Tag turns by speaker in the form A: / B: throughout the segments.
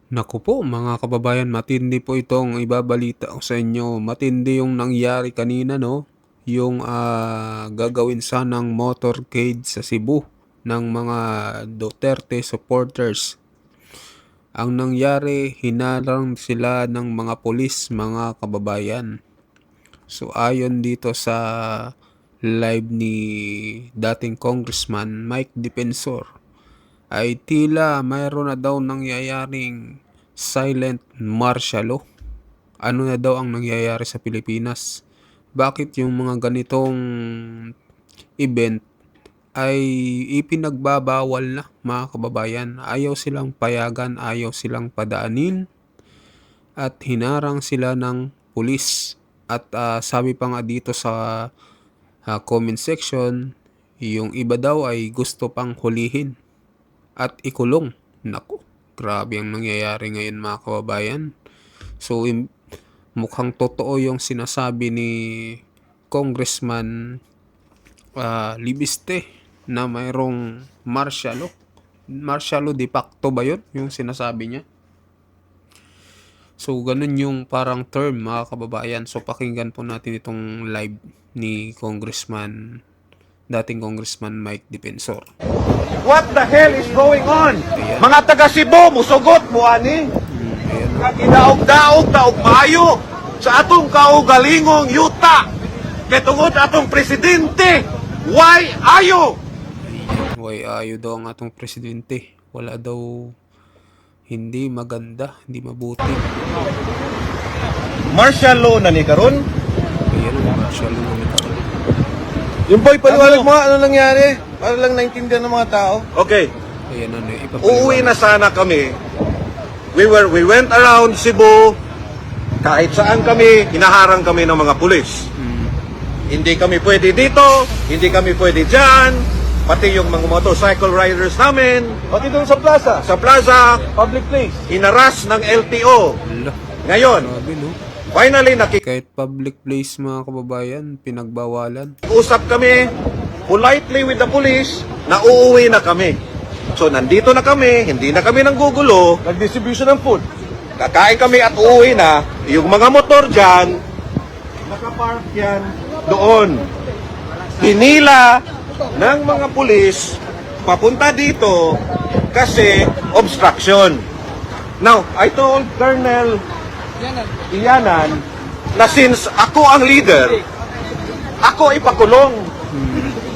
A: Naku po mga kababayan, matindi po itong ibabalita ko sa inyo. Matindi yung nangyari kanina, no? Yung gagawin sanang motorcade sa Cebu ng mga Duterte supporters. Ang nangyari, hinarang sila ng mga pulis, mga kababayan. So ayon dito sa live ni dating Congressman Mike Defensor, ay tila mayroon na daw nangyayaring silent martial law. Ano na daw ang nangyayari sa Pilipinas? Bakit yung mga ganitong event ay ipinagbabawal na, mga kababayan? Ayaw silang payagan, ayaw silang padaanin at hinarang sila ng pulis. At sabi pa nga dito sa comment section, yung iba daw ay gusto pang hulihin at ikulong. Naku, grabe ang nangyayari ngayon, mga kababayan. So mukhang totoo yung sinasabi ni Congressman Libiste na mayroong martial law. Martial law de facto ba yun? Yung sinasabi niya. So ganun yung parang term, mga kababayan. So pakinggan po natin itong live ni dating Congressman Mike Defensor.
B: What the hell is going on?
A: Ayan.
B: Mga taga Cebu, musugot mo ani.
A: Ayan.
B: Kaginaog-daog taog maayo sa atong kaugalingong yuta. Kay tungod atong presidente, why ayo?
A: Why ayaw daw ang atong presidente? Wala daw, hindi maganda, hindi mabuti.
B: Martial law na ni karon.
A: Ayan ang martial law ni karon.
C: Yung boy, paliwanag mo nga ano nangyari para lang naintindihan ng mga tao.
B: Okay,
A: Ayan ano,
B: uuwi na sana kami. We went around Cebu. Kahit saan kami, hinaharang kami ng mga pulis. Hindi kami pwede dito, hindi kami pwede dyan. Pati yung mga motorcycle riders namin
C: Pati doon sa plaza,
B: sa plaza,
C: public place.
B: hinaras ng LTO.
A: Ala,
B: Ngayon,
A: grabe no.
B: finally
A: Kahit public place, mga kababayan, pinagbawalan.
B: nakiusap kami politely with the police na uuwi na kami. So nandito na kami, hindi na kami nanggugulo.
C: Nag-distribution ng food.
B: Kakain kami at uuwi na. Yung mga motor dyan, nakapark yan doon. Hinila ng mga pulis papunta dito kasi obstruction. Now, I told Colonel Iyanan na since ako ang leader, ako ipakulong.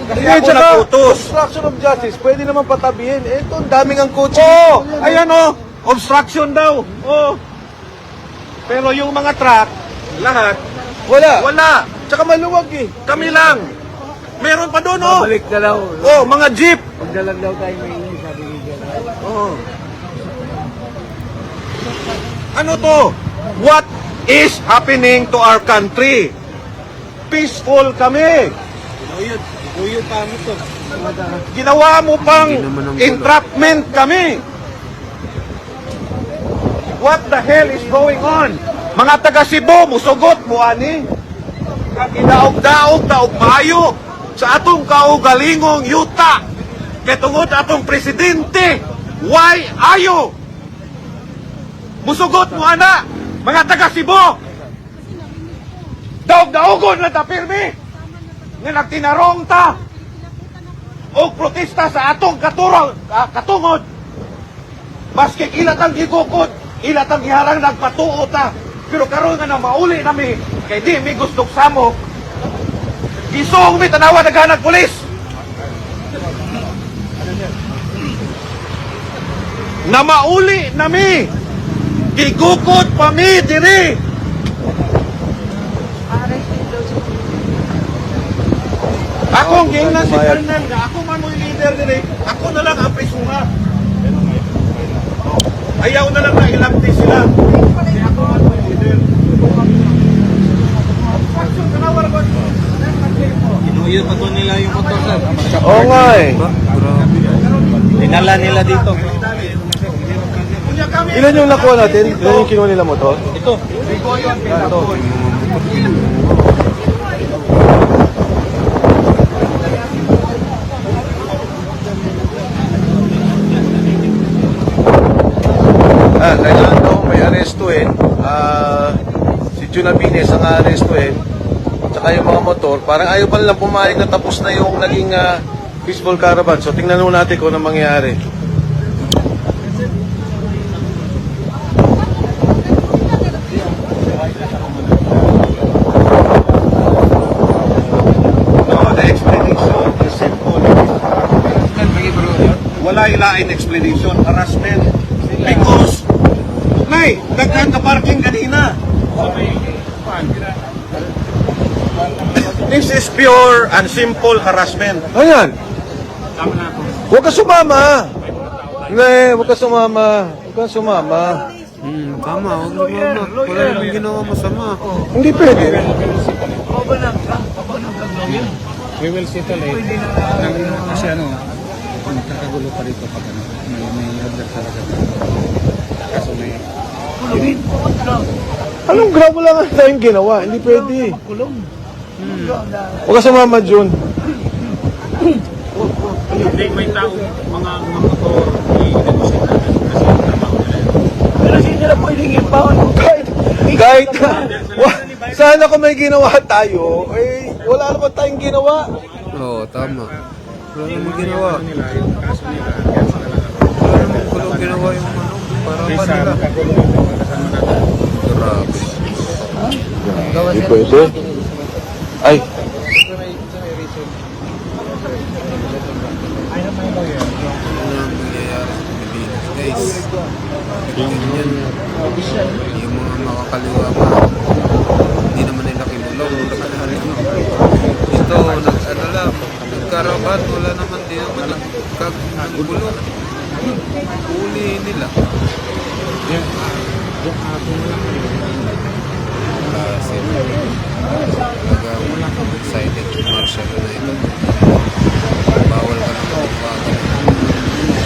B: Kasi
C: Eh,
B: ako
C: tsaka,
B: nagutos.
C: obstruction of justice, pwede naman patabihin. Eh, ito, ang daming ang kotse.
B: Oh, ayan oh, obstruction daw. Oh. Pero yung mga truck, lahat,
C: Wala.
B: wala.
C: Tsaka maluwag eh.
B: Kami lang. Meron pa doon, oh.
C: Balik na lang.
B: Oh, mga jeep.
C: Magdalag daw tayo may ini, sabi ni General.
B: Oh. Ano to? What is happening to our country? Peaceful kami.
C: Uyod pa mo to.
B: Ginawa mo pang
A: Hindi naman ang gulo.
B: entrapment kami. What the hell is going on? Mga taga Cebu, musugot mo ani. Kaginaog-daog taog maayo sa atong kaugalingong yuta. Kay tungod atong presidente, why ayo? Musugot mo ana, mga taga Cebu. Daog-daogon lang ta pirmi. Nga nagtinarong ta o protesta sa atong katungod. Maski ilat ang gigukod, ilat ang giharang nagpatuo ta. Pero karon nga na mauli nami, kay di mi gustong samok. Gisong mi tanawa naghanag pulis. Na mauli nami, gigukod pa mi diri. Akong gingnan si Colonel nga ako man mo yung leader dire. Ako na lang ang prisura. Ayaw na lang na ilapti sila. Kasi ako man mo yung leader.
C: Inuyod pa to nila yung motor, sir.
B: Oo nga eh.
A: Ba? Grabe.
C: Dinala nila dito.
B: Kunya kami.
C: Ilan yung nakuha natin? Ilan yung kinuha nila motor? Ito. Ito. kailangan daw may arestuhin. Si Junabines ang arestuhin. Tsaka yung mga motor, parang ayaw pa nilang pumayag na tapos na yung naging peaceful caravan. So tingnan nun natin kung ano mangyayari.
B: No, the explanation is simple. Wala ilain explanation, harassment. Because, Nay, daghan ka parking kanina. This is pure and simple harassment.
C: Ayan. Huwag ka sumama. Hindi, huwag ka sumama. Huwag ka sumama.
A: Tama, huwag na mama. Wala namang ginawa masama.
C: Hindi pwede.
D: We will settle it. Kasi magkakagulo pa rito pag may object talaga. Kaso may...
C: Anong grab? Wala nga tayong ginawa. Hindi pwede. Huwag ka sumama, Jun.
D: Hindi, may tao, mga motor, i-negotiate natin kasi yung trabaho nila yun. Pero hindi nila pwedeng impound.
C: Kahit sana kung may ginawa tayo, eh, wala naman tayong ginawa.
A: Oo, tama. Wala namang ginawa.
D: Nila, yung kaso nila, kaya sila lang ako.
A: Wala namang ginawa yung para pa
D: Kaysa
A: nila.
D: magkagulo yung kasama natin.
A: Grabe.
C: Hindi pwede. Ay,
A: Ano ang nangyayari sa Pilipinas, guys? Yan. Yung mga makakaliwa mga hindi naman nila kinulong. Ito, ano lang, nagkaraban, wala naman din naman nagkulong. Uli nila. Kasi talagang silent martial na ito. Bawal ka na magpapagal.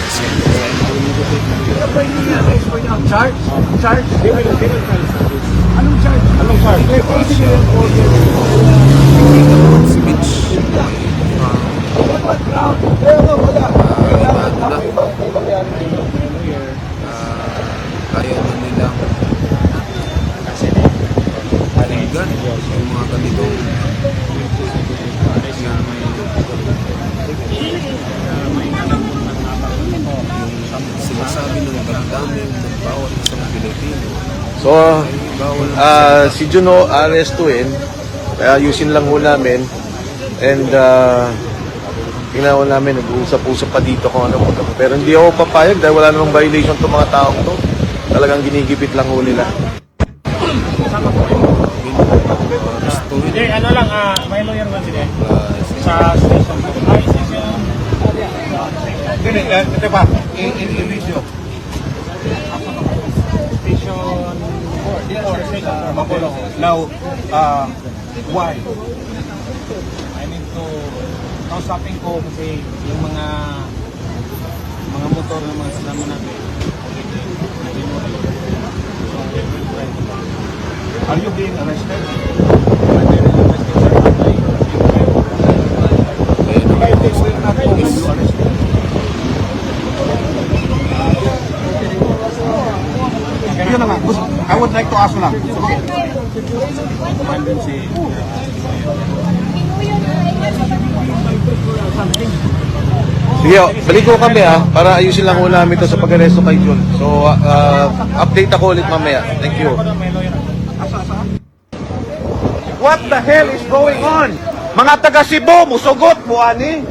A: Speech. Ayaw na nilang pakinggan yung mga ganitong sinasabi ng damdamin ng bawat isang Pilipino.
C: so,
A: Bawal na
C: si Juno arestuin. Kaya ayusin lang ho namin. And, tingnan ho namin, nag-uusap-usap pa dito kung ano. Pero hindi ako papayag dahil wala namang violation itong mga taong to. Talagang ginigipit lang ho nila.
D: Hindi, ano lang, may lawyer man sila sa station. Ay, station.
B: Ito pa, in video.
D: Station 4.
B: Magulo. Now, why?
D: I need to kausapin ko kasi yung mga motor na mga sinama natin.
B: Are you being arrested? Yun na nga. I would like to ask lang.
C: Sige, balik ko kami para ayusin lang ho namin ito sa pag-aresto kay Jun. So, update ako ulit mamaya. Thank you.
B: What the hell is going on? Mga taga Cebu, musugot mo ani.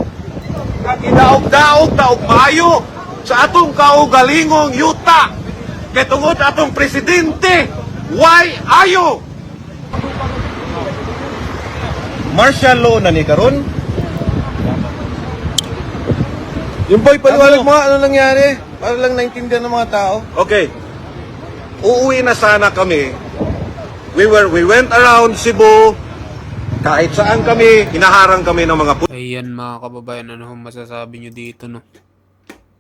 B: Kaginaog-daog taog maayo sa atong kaugalingong yuta. Kay tungod atong presidente, why ayo? Martial law na ni karon.
C: Yung boy, paliwanag mo nga ano nangyari. Para lang naintindihan ng mga tao.
B: Okay. Uuwi na sana kami. We went around Cebu. Kahit saan kami, hinaharang kami ng mga
A: Ayan mga kababayan, ano hong masasabi nyo dito, no?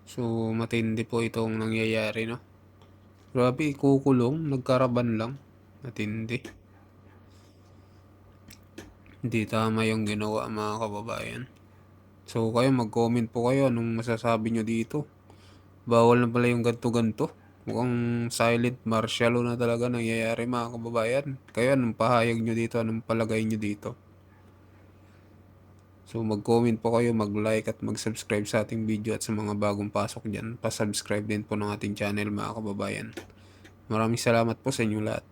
A: So, matindi po itong nangyayari, no? Grabe, kukulong, nagkaraban lang. Matindi. Hindi tama yung ginawa mga kababayan. So, kayo mag-comment po kayo anong masasabi nyo dito. Bawal na pala yung ganto-ganto. Mukhang silent martial law na talaga nangyayari mga kababayan. Kayo, anong pahayag nyo dito? Anong palagay nyo dito? So mag-comment po kayo, mag-like at mag-subscribe sa ating video, at sa mga bagong pasok dyan, pa-subscribe din po ng ating channel mga kababayan. Maraming salamat po sa inyo lahat.